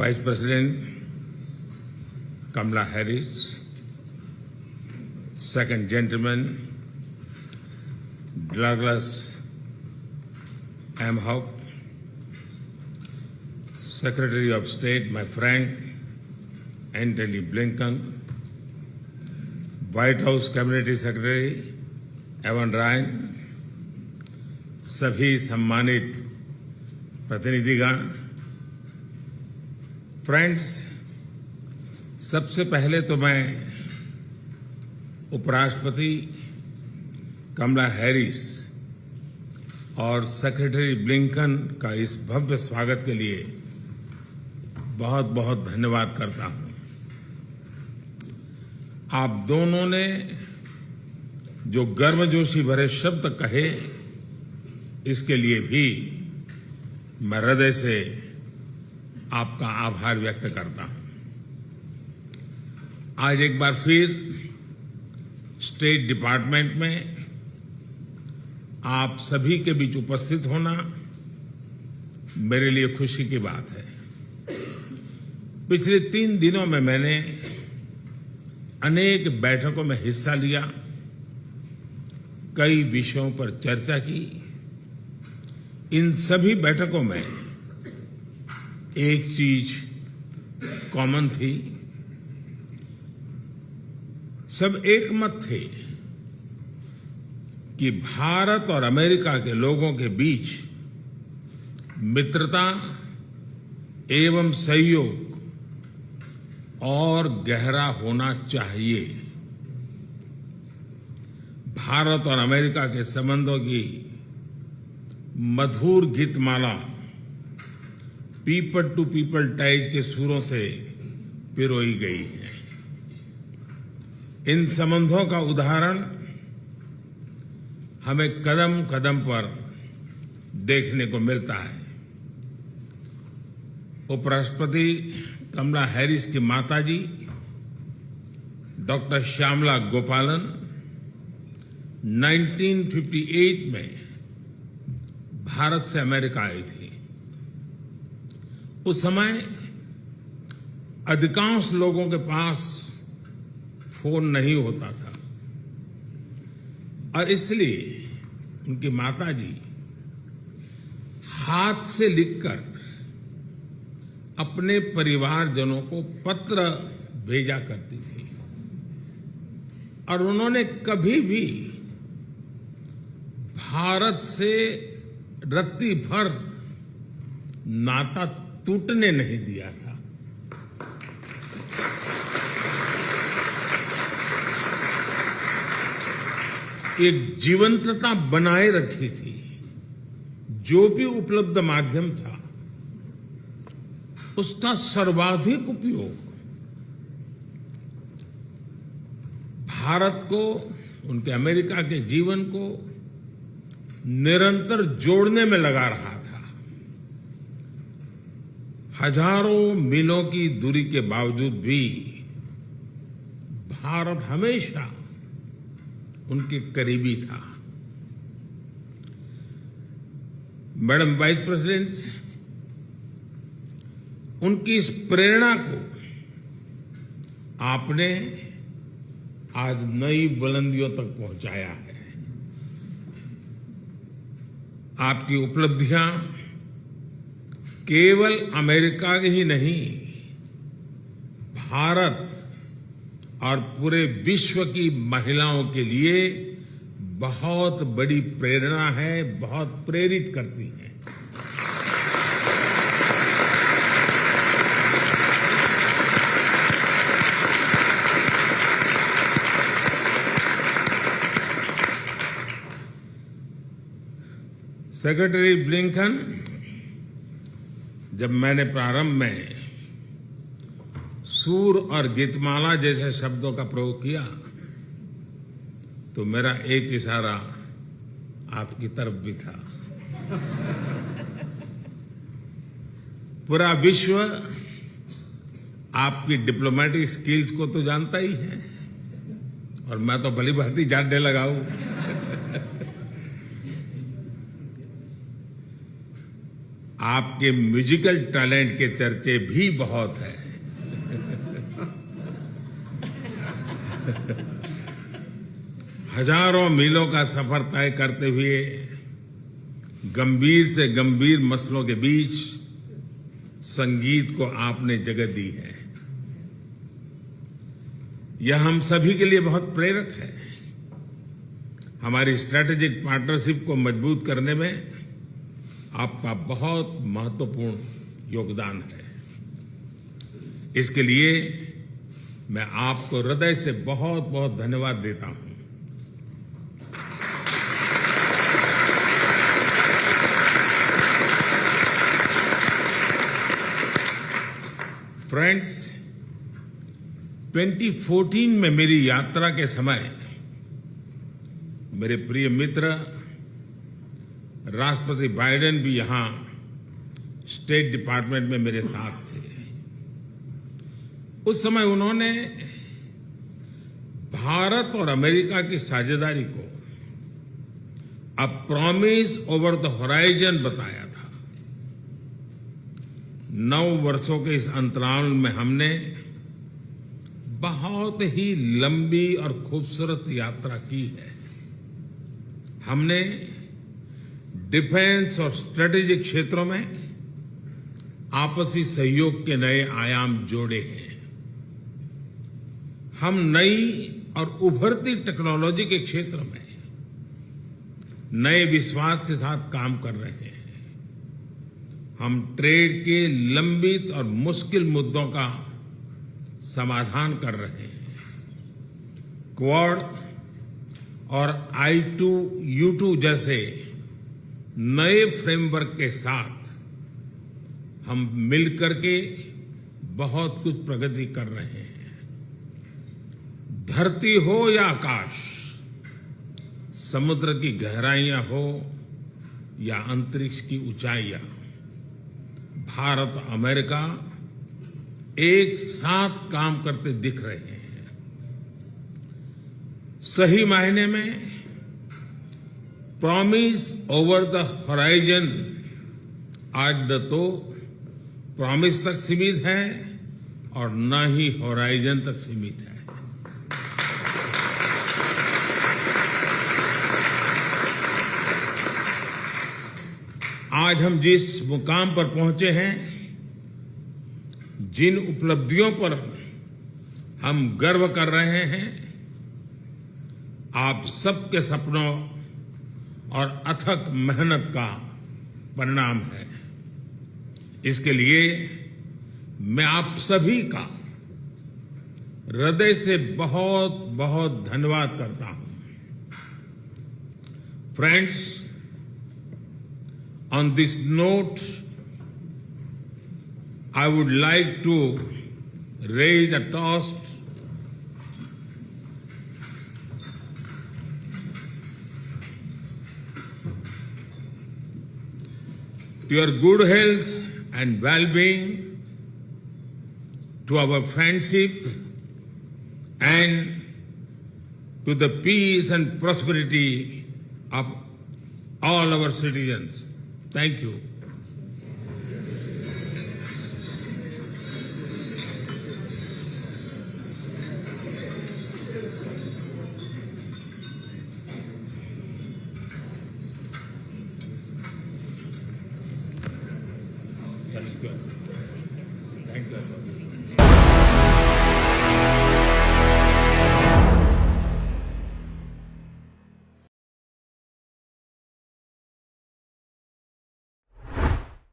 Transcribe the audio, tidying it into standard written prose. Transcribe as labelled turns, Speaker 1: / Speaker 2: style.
Speaker 1: Vice President Kamala Harris, Second Gentleman Douglas Emhoff, Secretary of State, my friend Antony Blinken, White House Cabinet Secretary Evan Ryan, सभी सम्मानित प्रतिनिधिगण, friends, सबसे पहले तो मैं उपराष्ट्रपति कमला Harris और सेक्रेटरी ब्लिंकन का इस भव्य स्वागत के लिए बहुत बहुत धन्यवाद करता हूं। आप दोनों ने जो गर्मजोशी भरे शब्द कहे, इसके लिए भी मैं हृदय से आपका आभार व्यक्त करता हूं। आज एक बार फिर स्टेट डिपार्टमेंट में आप सभी के बीच उपस्थित होना मेरे लिए खुशी की बात है। पिछले 3 दिनों में मैंने अनेक बैठकों में हिस्सा लिया, कई विषयों पर चर्चा की। इन सभी बैठकों में एक चीज कॉमन थी, सब एक मत थे कि भारत और अमेरिका के लोगों के बीच मित्रता एवं सहयोग और गहरा होना चाहिए। भारत और अमेरिका के संबंधों की मधुर Geetmala people to people ties के सुरों से पिरोई गई है। इन संबंधों का उदाहरण हमें कदम कदम पर देखने को मिलता है। उपराष्ट्रपति कमला हैरिस की माताजी डॉक्टर श्यामला गोपालन 1958 में भारत से अमेरिका आई थी। उस समय अधिकांश लोगों के पास फोन नहीं होता था और इसलिए उनकी माताजी हाथ से लिखकर अपने परिवारजनों को पत्र भेजा करती थी और उन्होंने कभी भी भारत से रत्ती भर नाता टूटने नहीं दिया था। एक जीवंतता बनाए रखी थी। जो भी उपलब्ध माध्यम था, उसका सर्वाधिक उपयोग भारत को, उनके अमेरिका के जीवन को निरंतर जोड़ने में लगा रहा था। हजारों मीलों की दूरी के बावजूद भी भारत हमेशा उनके करीबी था। मैडम वाइस प्रेसिडेंट, उनकी इस प्रेरणा को आपने आज नई बुलंदियों तक पहुंचाया है। आपकी उपलब्धियां केवल अमेरिका की ही नहीं, भारत और पूरे विश्व की महिलाओं के लिए बहुत बड़ी प्रेरणा है, बहुत प्रेरित करती है। सेक्रेटरी ब्लिंकन, जब मैंने प्रारंभ में सूर और गीतमाला जैसे शब्दों का प्रयोग किया तो मेरा एक इशारा आपकी तरफ भी था। पूरा विश्व आपकी डिप्लोमेटिक स्किल्स को तो जानता ही है और मैं तो भली भांति जानने लगा हूं। आपके म्यूजिकल टैलेंट के चर्चे भी बहुत हैं। हजारों मीलों का सफर तय करते हुए गंभीर से गंभीर मसलों के बीच संगीत को आपने जगह दी है। यह हम सभी के लिए बहुत प्रेरक है। हमारी स्ट्रैटेजिक पार्टनरशिप को मजबूत करने में आपका बहुत महत्वपूर्ण योगदान है। इसके लिए मैं आपको हृदय से बहुत बहुत धन्यवाद देता हूं। फ्रेंड्स, 2014 में मेरी यात्रा के समय मेरे प्रिय मित्र राष्ट्रपति बाइडेन भी यहां स्टेट डिपार्टमेंट में मेरे साथ थे। उस समय उन्होंने भारत और अमेरिका की साझेदारी को a promise over the horizon बताया था। 9 वर्षों के इस अंतराल में हमने बहुत ही लंबी और खूबसूरत यात्रा की है। हमने डिफेंस और स्ट्रेटेजिक क्षेत्रों में आपसी सहयोग के नए आयाम जोड़े हैं। हम नई और उभरती टेक्नोलॉजी के क्षेत्र में नए विश्वास के साथ काम कर रहे हैं। हम ट्रेड के लंबित और मुश्किल मुद्दों का समाधान कर रहे हैं। क्वाड और I2U2 जैसे नए फ्रेमवर्क के साथ हम मिलकर के बहुत कुछ प्रगति कर रहे हैं। धरती हो या आकाश, समुद्र की गहराइयां हो या अंतरिक्ष की ऊंचाइयां, भारत और अमेरिका एक साथ काम करते दिख रहे हैं। सही मायने में प्रॉमिस ओवर द होराइजन आज तो प्रॉमिस तक सीमित है और न ही होराइजन तक सीमित है। आज हम जिस मुकाम पर पहुंचे हैं, जिन उपलब्धियों पर हम गर्व कर रहे हैं, आप सबके सपनों और अथक मेहनत का परिणाम है। इसके लिए मैं आप सभी का हृदय से बहुत बहुत धन्यवाद करता हूं। Friends, on this note, I would like to raise a toast to your good health and well-being, to our friendship, and to the peace and prosperity of all our citizens. Thank you. Thank you.